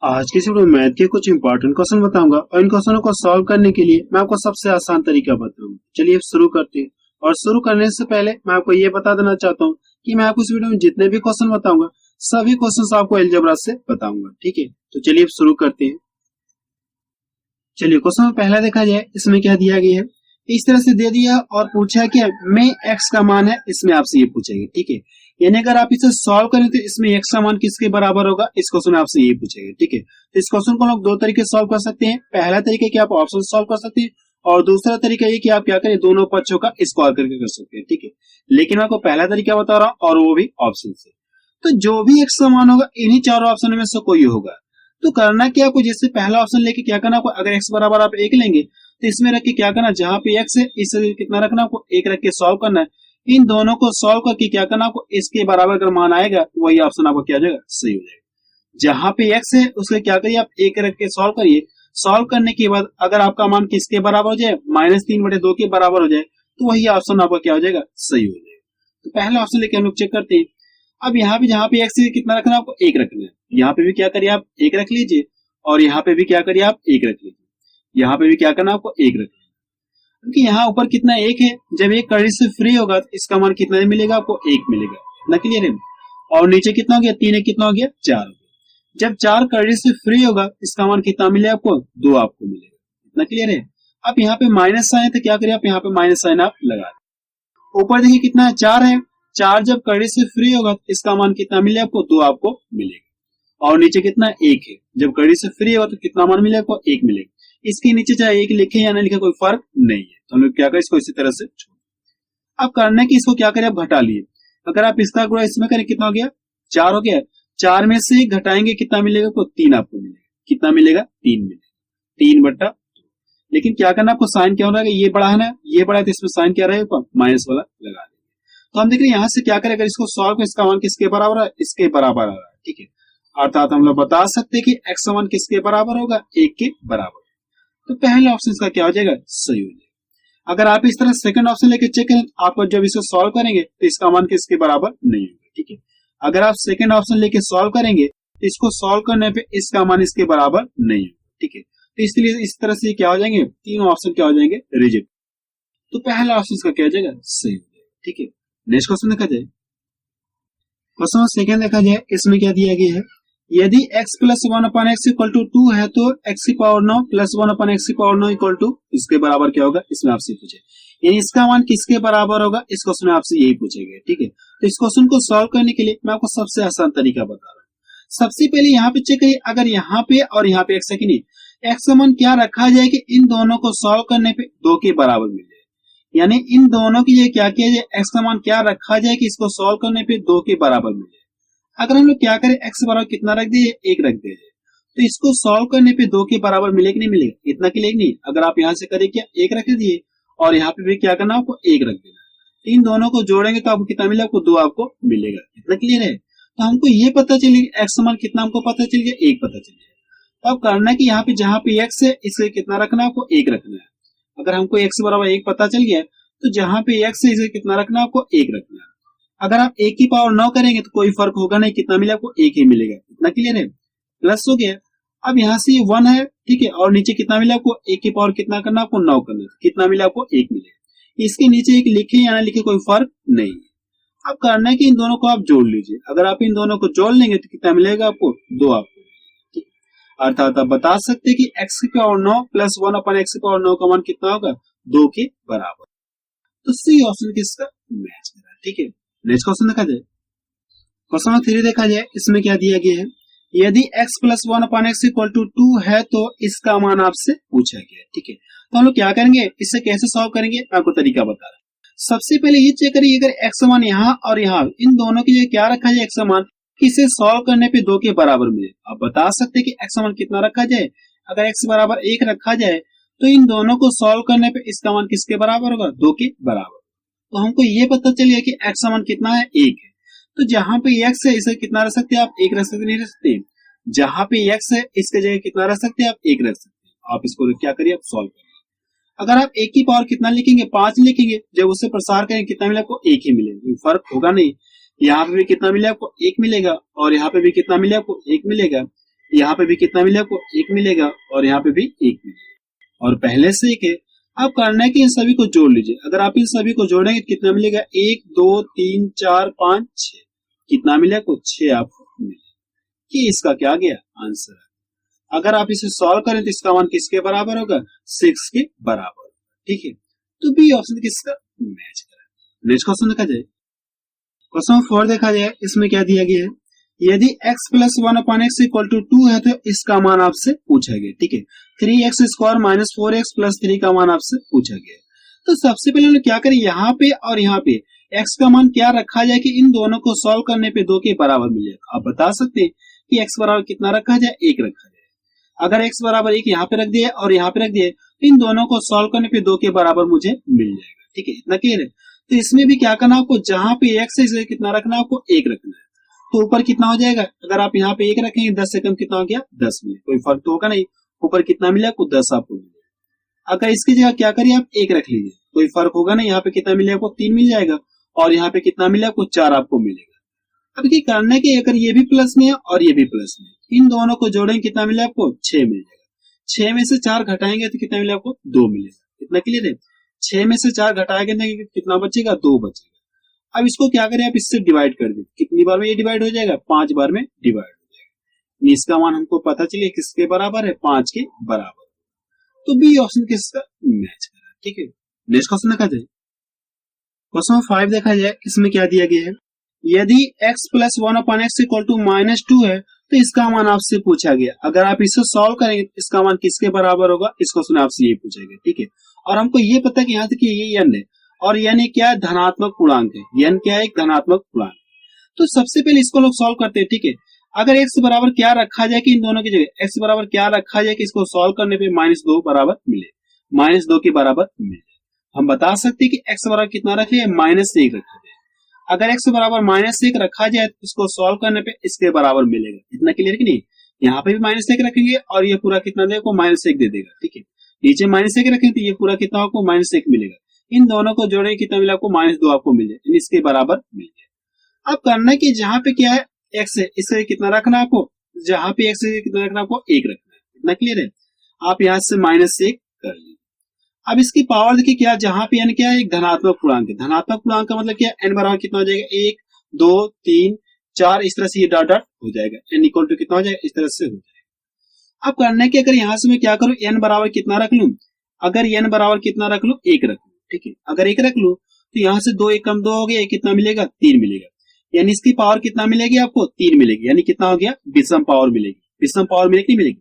आज की इस वीडियो में मैथ के कुछ इंपॉर्टेंट क्वेश्चन बताऊंगा और इन क्वेश्चनों को सॉल्व करने के लिए मैं आपको सबसे आसान तरीका बताऊंगा। चलिए शुरू करते हैं। और शुरू करने से पहले मैं आपको ये बता देना चाहता हूँ कि मैं आपको इस वीडियो में जितने भी क्वेश्चन बताऊंगा सभी क्वेश्चन आपको अलजेब्रा से बताऊंगा। ठीक है, तो चलिए शुरू करते हैं। चलिए क्वेश्चन में पहला देखा जाए, इसमें क्या दिया गया है। इस तरह से दे दिया और पूछा कि में x का मान है, इसमें आपसे ये पूछेंगे। ठीक है, यानी अगर आप इसे सॉल्व करें तो इसमें x का मान किसके बराबर होगा, इस क्वेश्चन में आपसे ये पूछेंगे। ठीक है, तो इस क्वेश्चन को लोग दो तरीके सॉल्व कर सकते हैं। पहला तरीका कि आप ऑप्शन सॉल्व कर सकते हैं और दूसरा तरीका ये कि आप क्या करें, दोनों पक्षों का स्क्वायर करके कर सकते हैं। ठीक है, लेकिन मैं आपको पहला तरीका बता रहा हूँ और वो भी ऑप्शन से। तो जो भी x का मान होगा इन्हीं चारों ऑप्शन में से कोई होगा। तो करना क्या, आपको जैसे पहला ऑप्शन लेके क्या करना, आपको अगर x बराबर आप 1 लेंगे तो इसमें रख के क्या करना, जहां पे x है इसे कितना रखना, आपको 1 रख के सॉल्व करना है। इन दोनों को सॉल्व करके क्या करना, आपको इसके बराबर अगर मान आएगा तो वही ऑप्शन आपको क्या हो जाएगा, सही हो जाएगा। जहां पे x है उसके क्या करिए, आप 1 रख के सॉल्व करिए। सॉल्व करने के बाद अगर आपका मान किसके बराबर हो जाए, -3/2 के बराबर हो जाए तो वही ऑप्शन आपका क्या हो जाएगा, सही हो जाएगा। तो पहला ऑप्शन लेके हम लोग चेक करते हैं। अब यहाँ पे जहां पे x कितना रखना, आपको 1 रखना है। यहाँ पे भी क्या करिए, आप 1 रख लीजिए और यहाँ पे भी क्या करिए, आप 1 रख लीजिए। यहाँ पे भी क्या करना, आपको 1 रख लीजिए, क्योंकि यहाँ ऊपर कितना 1 है। जब एक कड़ी से फ्री होगा तो इसका मान कितना मिलेगा, आपको 1 मिलेगा। इतना क्लियर है। और नीचे कितना हो गया, 3 है, कितना हो गया, 4 हो गया। जब 4 कड़ी से फ्री होगा इसका मान कितना मिलेगा, आपको 2 आपको मिलेगा। इतना क्लियर है। अब यहाँ पे माइनस साइन है तो क्या करिए, आप यहाँ पे माइनस साइन आप लगा दें। ऊपर देखिए कितना है, 4 है। 4 जब कड़ी से फ्री होगा तो इसका मान कितना मिलेगा, आपको 2 आपको मिलेगा। और नीचे कितना 1 है। जब कड़ी से फ्री होगा तो कितना मान मिलेगा, आपको 1 मिलेगा। इसके नीचे चाहे 1 लिखे या ना लिखे कोई फर्क नहीं है। तो हम लोग क्या करें, इसको इसी तरह से छोड़। अब करने की इसको क्या करें, आप घटा लिए। अगर आप इसका गुणा इसमें करें कितना हो गया, 4 हो गया। 4 में से घटाएंगे कितना मिलेगा, आपको 3 आपको मिलेगा। कितना मिलेगा, 3 मिलेगा। 3/2। लेकिन क्या करना, आपको साइन क्या हो रहा है, ये बड़ा है ना, ये बड़ा है तो इसमें साइन क्या रहेगा, माइनस वाला लगा देंगे। तो हम देख रहे हैं यहाँ से क्या करें, अगर इसको सॉल्व करें इसका मान किसके बराबर है, इसके बराबर आ रहा है। ठीक है, अर्थात हम लोग बता सकते हैं कि x का मान किसके बराबर होगा, 1 के बराबर। तो पहला ऑप्शन इसका क्या हो जाएगा, सही हो जाएगा। अगर आप इस तरह सेकंड ऑप्शन लेके चेक करें, आप जब इसको सॉल्व करेंगे तो इसका मान किसके बराबर नहीं होगा। ठीक है, अगर आप सेकंड ऑप्शन लेके सॉल्व करेंगे तो इसको सॉल्व करने पे इसका मान इसके बराबर नहीं होगा। ठीक है, तो इसलिए इस तरह से क्या हो जाएंगे, तीनों ऑप्शन क्या हो जाएंगे, रिजेक्ट। तो पहला ऑप्शन इसका क्या हो जाएगा, सही हो जाएगा। ठीक है, नेक्स्ट क्वेश्चन देखा जाए। क्वेश्चन सेकंड देखा जाए, इसमें क्या दिया गया है, यदि x + 1/x = 2 है तो x की पावर 9 + 1/x की पावर 9 = इसके बराबर क्या होगा, इसमें आपसे पूछे। यानी इसका मान किसके बराबर होगा, इस क्वेश्चन में आपसे यही पूछेगा। ठीक है, तो इस क्वेश्चन को सॉल्व करने के लिए मैं आपको सबसे आसान तरीका बता रहा हूँ। सबसे पहले यहाँ पे चेक करिए, अगर यहाँ पे और यहाँ पे x है कि नहीं, x का मान क्या रखा जाए कि इन दोनों को सॉल्व करने पे 2 के बराबर मिल जाए। यानी इन दोनों की क्या किया जाए, x का मान क्या रखा जाए कि इसको सॉल्व करने पे 2 के बराबर मिल जाए। अगर हम लोग क्या करें, x बराबर कितना रख दिए, 1 रख दिए, तो इसको सॉल्व करने पे 2 के बराबर मिलेगा नहीं मिलेगा, इतना क्लियर नहीं। अगर आप यहाँ से करें क्या, 1 रख दिए और यहाँ पे भी क्या करना, आपको 1 रख देना। इन दोनों को जोड़ेंगे तो आपको कितना मिलेगा, आपको 2 आपको मिलेगा। इतना क्लियर है। तो हमको ये पता चलेगा x मान कितना, हमको पता चल गया, 1 पता चल गया। तो अब करना है कि यहाँ पे जहां पे x है इसे कितना रखना है, आपको 1 रखना है। अगर हमको x बराबर 1 पता चल गया तो जहां पे x है इसे कितना रखना है, आपको 1 रखना है। अगर आप 1 की पावर 9 करेंगे तो कोई फर्क होगा नहीं, कितना मिलेगा, आपको 1 ही मिलेगा। इतना क्लियर है, प्लस हो गया। अब यहाँ से 1 है, ठीक है, और नीचे कितना मिला, आपको 1 की पावर कितना करना, आपको 9 करना है। कितना मिला, आपको 1 मिलेगा। इसके नीचे 1 लिखे या ना लिखे कोई फर्क नहीं है। अब करना है कि इन दोनों को आप जोड़ लीजिए। अगर आप इन दोनों को जोड़ लेंगे तो कितना मिलेगा, आपको 2 आपको। ठीक, अर्थात आप बता सकते हैं कि x की पावर 9 + 1/x की पावर 9 का मान कितना होगा, 2 के बराबर। तो सी ऑप्शन किसका मैच कर रहा है। ठीक है, नेक्स्ट क्वेश्चन देखा जाए। क्वेश्चन 3 देखा जाए, इसमें क्या दिया गया है, यदि x + 1/x = 2 है तो इसका मान आपसे पूछा गया है। ठीक है, तो हम लोग क्या करेंगे, इससे कैसे सॉल्व करेंगे, मैं आपको तरीका बता रहा हूं। सबसे पहले ये चेक करिए, अगर x मान यहाँ और यहाँ इन दोनों की जगह क्या रखा जाए, x मान इसे सॉल्व करने पे 2 के बराबर मिले। आप बता सकते हैं कि x मान कितना रखा जाए। अगर x बराबर 1 रखा जाए तो इन दोनों को सॉल्व करने पे इसका मान किसके बराबर होगा, 2 के बराबर। तो हमको ये पता चल गया कि x का मान कितना है, 1 है। तो जहां पे x है इसे कितना रख सकते हैं आप, 1 रख सकते नहीं रख सकते। जहां पे x है इसके जगह कितना रख सकते हैं आप, 1 रख सकते हैं। आप इसको क्या करिए, आप सॉल्व करिए। अगर आप 1 की पावर कितना लिखेंगे, 5 लिखेंगे, जब उससे प्रसार करेंगे कितना मिलेगा, आपको 1 ही मिलेगा, फर्क होगा नहीं। यहाँ पे भी कितना मिलेगा, आपको 1 मिलेगा और यहाँ पे भी कितना मिलेगा, आपको 1 मिलेगा। यहाँ पे भी कितना मिलेगा आपको 1 मिलेगा और यहाँ पे भी 1 मिलेगा और पहले से 1 है। अब करना है कि इन सभी को जोड़ लीजिए। अगर आप इन सभी को जोड़ेंगे तो कितना मिलेगा 1 2 3 4 5 6 कितना मिलेगा आपको 6 आपको मिलेगा। कि इसका क्या गया आंसर है। अगर आप इसे सॉल्व करें तो इसका मान किसके बराबर होगा 6 के बराबर। ठीक है, तो बी ऑप्शन किसका मैच करें। नेक्स्ट क्वेश्चन देखा जाए, क्वेश्चन 4 देखा जाए, इसमें क्या दिया गया है, यदि x plus 1/x equal to 2 है तो इसका मान आपसे पूछा गया। ठीक है, 3x square minus 4x plus 3 का मान आपसे पूछा गया। तो सबसे पहले हम क्या करें, यहाँ पे और यहाँ पे x का मान क्या रखा जाए कि इन दोनों को सॉल्व करने पे 2 के बराबर मिल जाएगा। आप बता सकते हैं कि x बराबर कितना रखा जाए 1 रखा जाए। अगर x बराबर 1 यहाँ पे रख दिए और यहाँ पे रख दिए तो इन दोनों को सॉल्व करने पे 2 के बराबर मुझे मिल जाएगा। ठीक है, इतना क्लियर है। तो इसमें भी क्या करना आपको, जहां पे x है इसे कितना रखना आपको 1 रखना है। तो ऊपर कितना हो जाएगा, अगर आप यहाँ पे 1 रखेंगे 10 से कम कितना हो गया 10 मिले, कोई फर्क तो होगा नहीं। ऊपर कितना मिला आपको 10 आपको मिलेगा। अगर इसकी जगह क्या करिए आप 1 रख लीजिए, कोई फर्क होगा नहीं। यहाँ पे कितना मिलेगा आपको 3 मिल जाएगा और यहाँ पे कितना मिलेगा आपको 4 आपको मिलेगा। अब क्या करना है कि अगर ये भी प्लस में है और ये भी प्लस में, इन दोनों को जोड़ेंगे कितना मिलेगा आपको 6 मिल जाएगा। 6 में से 4 घटाएंगे तो कितना मिलेगा आपको 2 मिलेगा। इतना क्लियर है। 6 में से 4 घटाएंगे तो कितना बचेगा 2 बचेगा। अब इसको क्या करें आप इससे डिवाइड कर दें, कितनी बार में ये डिवाइड हो जाएगा 5 बार में डिवाइड हो जाएगा। इसका मान हमको पता चले किसके बराबर है 5 के बराबर। तो बी ऑप्शन किसका मैच कर रहा है। ठीक है, नेक्स्ट क्वेश्चन देखा जाए, क्वेश्चन 5 देखा जाए, इसमें क्या दिया गया है, यदि x plus 1/x equal to -2 है तो इसका मान आपसे पूछा गया। अगर आप इसे सॉल्व करेंगे इसका मान किसके बराबर होगा, इस क्वेश्चन में आपसे ये पूछा गया। ठीक है, और हमको ये पता है कि यहाँ तक ये n है और n क्या है धनात्मक पूर्णांक है। n क्या है एक धनात्मक पूर्णांक। तो सबसे पहले इसको लोग सॉल्व करते हैं। ठीक है, अगर x बराबर क्या रखा जाए कि इन दोनों की जगह x बराबर क्या रखा जाए कि इसको सॉल्व करने पे -2 बराबर मिले, -2 के बराबर मिले। हम बता सकते हैं कि x बराबर कितना रखे -1 रखा जाए। अगर x बराबर -1 रखा जाए तो इसको सॉल्व करने पे इसके बराबर मिलेगा। इतना क्लियर कि नहीं। यहाँ पे भी -1 रखेंगे और ये पूरा कितना देगा -1 दे देगा। ठीक है, नीचे -1 रखेंगे तो ये पूरा कितना आपको -1 मिलेगा। इन दोनों को जोड़ेंगे कितना मिला आपको -2 आपको मिल जाए, इसके बराबर मिल जाए। अब करना है कि जहां पे क्या है x है इसे कितना रखना है आपको, जहां पे x है कितना रखना है आपको 1 रखना है। इतना क्लियर है। आप यहाँ से -1 कर लीजिए। अब इसकी पावर देखिए क्या, जहां पे n क्या है एक धनात्मक पूर्णांक है। धनात्मक पूर्णांक का मतलब क्या है, n बराबर कितना हो जाएगा 1 2 3 4 इस तरह से ये डॉट डॉट हो जाएगा। n इक्वल टू कितना हो जाएगा इस तरह से हो जाएगा। अब करना है कि अगर यहाँ से मैं क्या करूं n बराबर कितना रख लूं, अगर n बराबर कितना रख लूं 1 रख लूं। ठीक है, अगर 1 रख लूं तो यहाँ से 2 1 कम 2 हो गया, कितना मिलेगा 3 मिलेगा। यानी इसकी पावर कितना मिलेगी आपको 3 मिलेगी, यानी कितना हो गया विषम पावर मिलेगी। विषम पावर मिलेगी नहीं मिलेगी।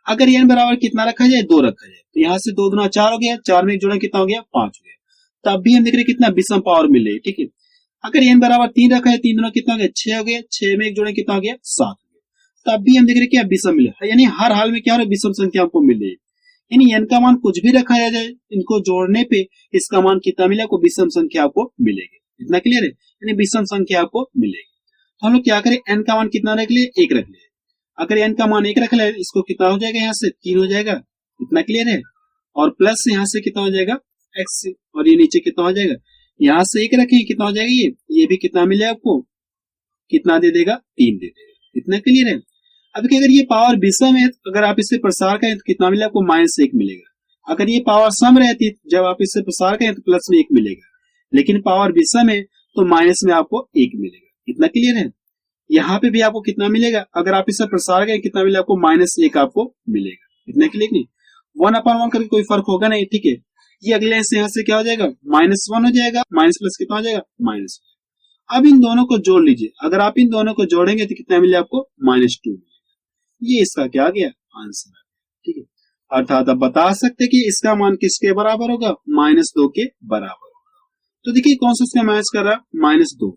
अगर n बराबर कितना रखा जाए 2 रखा जाए तो यहाँ से 2 दूना 4 हो गया, 4 में 1 जोड़ा कितना हो गया 5 हो गया। तब भी हम देख रहे कितना विषम पावर मिल रही है। ठीक है, अगर n बराबर 3 रखा है 3 दूना कितना हो गया 6 हो गया, 6 में 1 जोड़े कितना हो गया 7 हो गया। तब भी हम देख रहे क्या विषम मिले, यानी हर हाल में क्या हो रहा है विषम संख्या हमको मिल रही है। यानी n का मान कुछ भी रखा जाए इनको जोड़ने पे इसका मान कितना मिले आपको विषम संख्या आपको मिलेगी। इतना क्लियर है, यानी विषम संख्या आपको मिलेगी। तो हम लोग क्या करें n का मान कितना रख लिए 1 रख लिए। अगर n का मान 1 रख ले इसको कितना हो जाएगा यहाँ से 3 हो जाएगा। इतना क्लियर है। और प्लस यहाँ से कितना हो जाएगा x और ये नीचे कितना हो जाएगा, यहाँ से 1 रखें कितना हो जाएगा ये भी कितना मिलेगा आपको, कितना दे देगा 3 दे देगा। इतना क्लियर है। अब कि अगर ये पावर विषम है अगर आप इससे प्रसार करें तो कितना मिलेगा आपको -1 मिलेगा। अगर ये पावर सम रहती है जब आप इससे प्रसार करें तो प्लस में 1 मिलेगा, लेकिन पावर विषम है तो माइनस में आपको 1 मिलेगा। इतना क्लियर है। यहाँ पे भी आपको कितना मिलेगा, अगर आप इससे प्रसार करें कितना मिलेगा आपको -1 आपको मिलेगा। इतना क्लियर नहीं, 1/1 करके कोई फर्क होगा नहीं। ठीक है, ये अगले से यहाँ से क्या हो जाएगा -1 हो जाएगा, माइनस प्लस कितना हो जाएगा -1। अब इन दोनों को जोड़ लीजिए, अगर आप इन दोनों को जोड़ेंगे तो कितना मिलेगा आपको -2 मिलेगा। ये इसका क्या आ गया आंसर। ठीक है, अर्थात आप बता सकते कि इसका मान किसके बराबर होगा -2 के बराबर। तो देखिए कौन सा इसका मैच कर रहा है -2,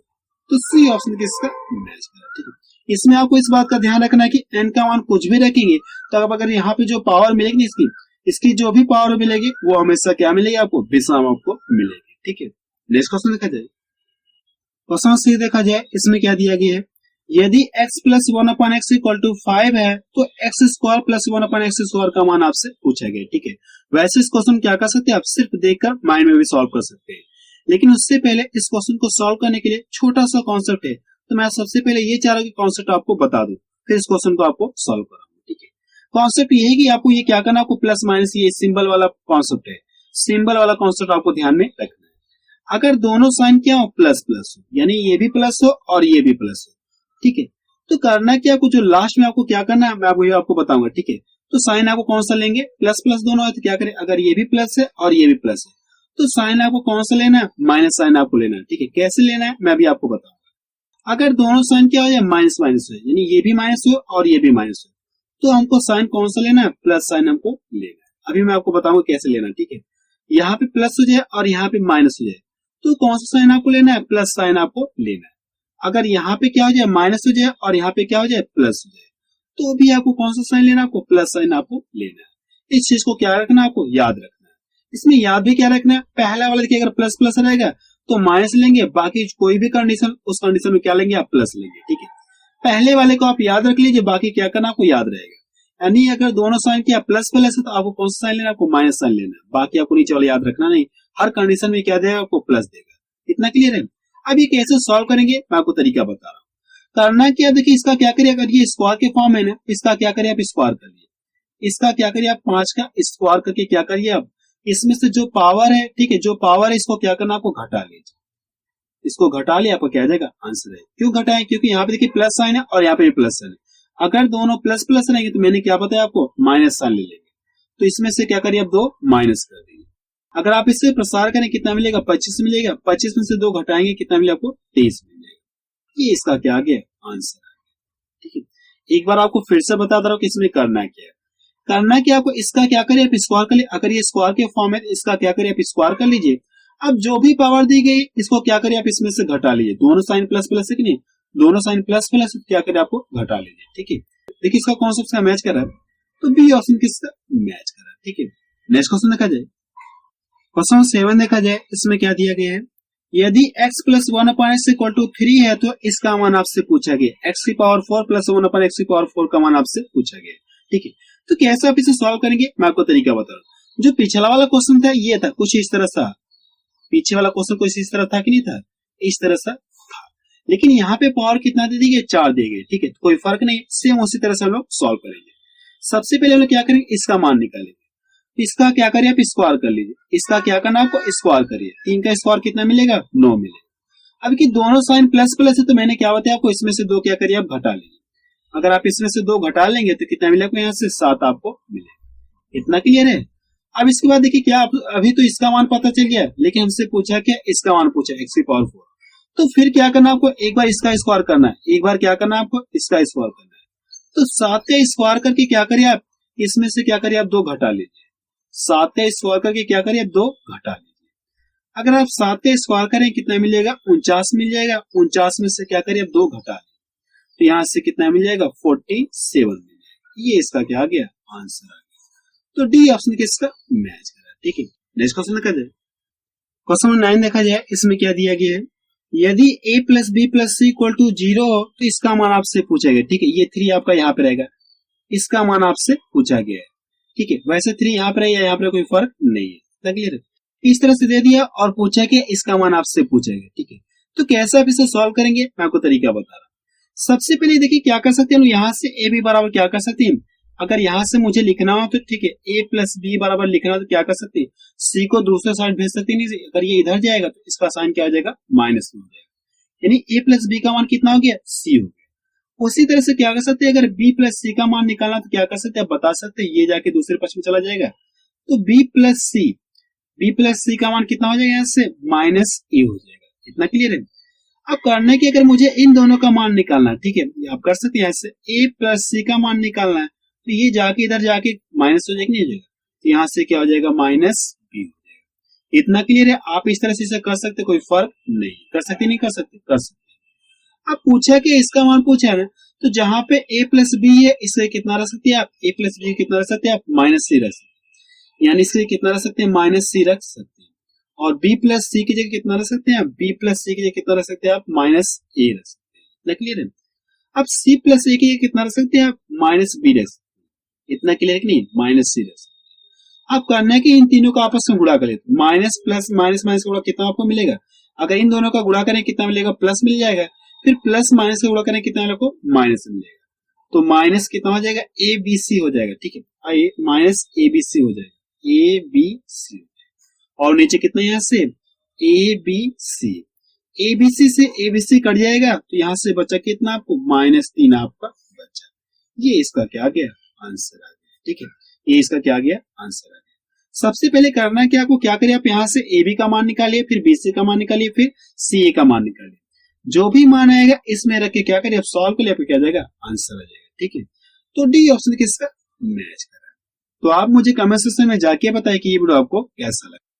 तो सी ऑप्शन किसका मैच कर रहा है। ठीक है, इसमें आपको इस बात का ध्यान रखना है कि n का मान कुछ भी रखेंगे तो अब अगर यहाँ पे जो पावर मिलेगी इसकी जो भी पावर मिलेगी वो हमेशा क्या मिलेगी आपको विषम आपको मिलेगी। ठीक है, नेक्स्ट क्वेश्चन देखा जाए, क्वेश्चन सी देखा जाए, इसमें क्या दिया गया है, यदि x plus 1/x equal to 5 है तो x square plus 1/x square का मान आपसे पूछा गया। ठीक है, वैसे इस क्वेश्चन क्या कर सकते हैं आप सिर्फ देखकर माइंड में भी सॉल्व कर सकते हैं, लेकिन उससे पहले इस क्वेश्चन को सॉल्व करने के लिए छोटा सा कॉन्सेप्ट है। तो मैं सबसे पहले ये चाह रहा हूँ कि कॉन्सेप्ट आपको बता दूं, फिर इस क्वेश्चन को आपको सॉल्व कराऊंगा। कॉन्सेप्ट ये है कि आपको ये क्या करना, आपको प्लस माइनस ये सिंबल वाला कॉन्सेप्ट है, सिंबल वाला कॉन्सेप्ट आपको ध्यान में रखना है। अगर दोनों साइन क्या हो, प्लस प्लस हो, यानी ये भी प्लस हो और ये भी प्लस हो, ठीक है, तो करना क्या, आपको जो लास्ट में आपको क्या करना है मैं आपको बताऊंगा, ठीक है। तो साइन आपको कौन सा लेंगे, प्लस प्लस दोनों है तो क्या करें, अगर ये भी प्लस है और ये भी प्लस है तो साइन आपको कौन सा लेना है, माइनस साइन आपको लेना है, ठीक है। कैसे लेना है मैं भी आपको बताऊंगा। अगर दोनों साइन क्या हो जाए, माइनस माइनस है, यानी ये भी माइनस हो और ये भी माइनस हो, तो हमको साइन कौन सा लेना है, प्लस साइन हमको लेना है। अभी मैं आपको बताऊंगा कैसे लेना है, ठीक है। यहाँ पे प्लस हो जाए और यहाँ पे माइनस हो जाए तो कौन सा साइन आपको लेना है, प्लस साइन आपको लेना है। अगर यहाँ पे क्या हो जाए, माइनस हो जाए और यहाँ पे क्या हो जाए, प्लस हो जाए, तो भी आपको कौन सा साइन लेना है, आपको प्लस साइन आपको लेना है। इस चीज को क्या रखना है, आपको याद रखना है। इसमें याद भी क्या रखना है, पहला वाला देखिए अगर प्लस प्लस रहेगा तो माइनस लेंगे, बाकी कोई भी कंडीशन उस कंडीशन में क्या लेंगे, आप प्लस लेंगे, ठीक है। पहले वाले को आप याद रख लीजिए, बाकी क्या करना आपको याद रहेगा। यानी अगर दोनों साइन क्या प्लस प्लस है तो आपको कौन सा साइन लेना है, आपको माइनस साइन लेना है, बाकी आपको नीचे वाला याद रखना नहीं, हर कंडीशन में क्या देगा, आपको प्लस देगा। इतना क्लियर है। अब ये कैसे सॉल्व करेंगे मैं आपको तरीका बता रहा हूँ। करना क्या, देखिए इसका क्या करिए, अगर ये स्क्वायर के फॉर्म है ना, इसका क्या करिए आप स्क्वायर कर लिए, इसका क्या करिए आप 5 का स्क्वायर करके क्या करिए आप, इसमें से जो पावर है, ठीक है, जो पावर है इसको क्या करना, आपको घटा लीजिए, इसको घटा लिया आपको क्या जाएगा, आंसर है। क्यों घटाएं, क्योंकि यहाँ पे देखिए प्लस साइन है और यहाँ पे भी प्लस साइन है। अगर दोनों प्लस प्लस रहेंगे तो मैंने क्या बताया आपको, माइनस साइन ले लेंगे, तो इसमें से क्या करिए आप 2 माइनस कर देंगे। अगर आप इससे प्रसार करें कितना मिलेगा, 25 मिलेगा, 25 में से 2 घटाएंगे कितना मिलेगा, आपको 23 मिलेगा। ये इसका क्या आ गया, आंसर आ गया, ठीक है। एक बार आपको फिर से बता दे रहा हूँ कि इसमें करना क्या है। करना क्या, आपको इसका क्या करिए आप स्क्वायर कर लीजिए, अगर ये स्क्वायर के फॉर्म है तो इसका क्या करिए आप स्क्वायर कर लीजिए। अब जो भी पावर दी गई इसको क्या करिए आप इसमें से घटा लीजिए, दोनों साइन प्लस प्लस है कि नहीं, दोनों साइन प्लस प्लस क्या करिए आपको घटा लीजिए, ठीक है। देखिए इसका कॉन्सेप्ट मैच कर रहा है तो बी ऑप्शन किसका मैच कर रहा है, ठीक है। नेक्स्ट क्वेश्चन देखा जाए, क्वेश्चन 7 देखा जाए, इसमें क्या दिया गया है, यदि x plus 1/x equal to 3 है तो इसका मान आपसे पूछा गया, x की पावर 4 प्लस 1/x की पावर 4 का मान आपसे पूछा गया, ठीक है। तो कैसे आप इसे सॉल्व करेंगे मैं आपको तरीका बता रहा हूँ। जो पिछला वाला क्वेश्चन था ये था कुछ इस तरह सा, पीछे वाला क्वेश्चन कुछ इस तरह था कि नहीं था, इस तरह सा था, लेकिन यहाँ पे पावर कितना दे दी गई, 4 दी गई, ठीक है। कोई फर्क नहीं, सेम उसी तरह से हम लोग सॉल्व करेंगे। सबसे पहले हम लोग क्या करेंगे, इसका मान निकालेंगे, इसका क्या करिए आप स्क्वायर कर लीजिए, इसका क्या करना आपको स्क्वायर करिए, 3 का स्क्वायर कितना मिलेगा, 9 मिलेगा। अब कि दोनों साइन प्लस प्लस है तो मैंने क्या बताया आपको, इसमें से 2 क्या करिए आप घटा लीजिए, अगर आप इसमें से 2 घटा लेंगे तो कितना मिलेगा, यहाँ से 7 आपको मिलेगा। इतना क्लियर है। अब इसके बाद देखिए क्या, अभी तो इसका मान पता चल गया, लेकिन हमसे पूछा क्या, इसका मान पूछा x की पावर 4, तो फिर क्या करना आपको, एक बार इसका स्क्वायर करना है, एक बार क्या करना है आपको, इसका स्क्वायर करना है। तो 7 का स्क्वायर करके क्या करिए आप, इसमें से क्या करिए आप 2 घटा लीजिए, 7 का स्क्वायर करके क्या करिए 2 घटा लीजिए। अगर आप 7 का स्क्वायर करें कितना मिलेगा, 49 मिल जाएगा, 49 में से क्या करिए 2 घटा लीजिए, तो यहां से कितना मिल जाएगा, 47 मिल जाएगा। ये इसका क्या आ गया, आंसर आ गया। तो डी ऑप्शन किसका मैच कर रहा है, ठीक है। नेक्स्ट क्वेश्चन देखा जाए, क्वेश्चन 9 देखा जाए, इसमें क्या दिया गया है, यदि a plus B plus C equal to 0 हो तो इसका मान आपसे पूछा गया, ठीक है। ये 3 आपका यहाँ पे रहेगा, इसका मान आपसे पूछा गया है, ठीक है। वैसे 3 यहाँ पे रहेगा, यहाँ पे कोई फर्क नहीं है, क्लियर है। इस तरह से दे दिया और पूछा कि इसका मान आपसे पूछा गया, ठीक है। तो कैसे आप इसे सॉल्व करेंगे मैं आपको तरीका बता रहा हूँ। सबसे पहले देखिए क्या कर सकते हैं, यहाँ से a b बराबर क्या कर सकते हैं, अगर यहाँ से मुझे लिखना हो तो ठीक है, a प्लस बी बराबर लिखना हो तो क्या कर सकते हैं, c को दूसरे साइड भेज सकते हैं। अगर ये इधर जाएगा तो इसका साइन क्या हो जाएगा, माइनस में हो जाएगा, यानी a प्लस बी का मान कितना हो गया, c हो गया। उसी तरह से क्या कर सकते हैं, अगर b प्लस सी का मान निकालना तो क्या कर सकते हैं, बता सकते हैं, ये जाके दूसरे पक्ष में चला जाएगा, तो b प्लस सी का मान कितना हो जाएगा, यहाँ से माइनस a हो जाएगा। इतना क्लियर है। अब करना कि अगर मुझे इन दोनों का मान निकालना है, ठीक है, आप कर सकते हैं, ऐसे a प्लस सी का मान निकालना है तो ये जाके इधर जाके माइनस हो जाएगा, नहीं हो जाएगा, तो यहाँ से क्या हो जाएगा, माइनस b हो जाएगा। इतना क्लियर है। आप इस तरह से इसे कर सकते, कोई फर्क नहीं, कर सकते नहीं कर सकते, कर सकते। अब पूछा कि इसका मान पूछा है ना, तो जहां पे a प्लस बी है इसे कितना रख सकते हैं आप, a प्लस बी कितना रख सकते हैं आप, माइनस सी रख सकते हैं, यानी इससे कितना रख सकते हैं, माइनस सी रख सकते हैं। और b प्लस सी की जगह कितना रख सकते हैं आप, b प्लस सी की जगह कितना रख सकते हैं आप, माइनस a रख सकते हैं। क्लियर है। अब c प्लस a की जगह कितना रख सकते हैं आप, माइनस b रख सकते हैं। इतना क्लियर है कि नहीं, माइनस सी रख सकते हैं। अब करना है कि इन तीनों का आपस में गुणा करें, माइनस प्लस माइनस माइनस गुणा कितना आपको मिलेगा, अगर इन दोनों का गुणा करें कितना मिलेगा, प्लस मिल जाएगा, फिर प्लस माइनस का गुणा करें कितना आपको, माइनस मिलेगा। तो माइनस कितना हो जाएगा, ए बी सी हो जाएगा, ठीक है, माइनस ए बी सी हो जाएगा, ए बी सी, और नीचे कितना यहाँ से A B C, A B C से ए बी सी कट जाएगा, तो यहाँ से बचा कितना आपको, -3 आपका बचा। ये इसका क्या आ गया, आंसर आ गया, ठीक है, ये इसका क्या आ गया, आंसर आ गया। सबसे पहले करना है कि आपको क्या करिए, आप यहाँ से ए बी का मान निकालिए, फिर बी सी का मान निकालिए, फिर सी ए का मान निकालिए, जो भी मान आएगा इसमें रख के क्या करिए, आप सॉल्व कर लिया, आपको क्या जाएगा, आंसर आ जाएगा, ठीक है। तो डी ऑप्शन किसका मैच कर रहा है। तो आप मुझे कमेंट सेक्शन में जाके बताएं कि ये वीडियो आपको कैसा लगा।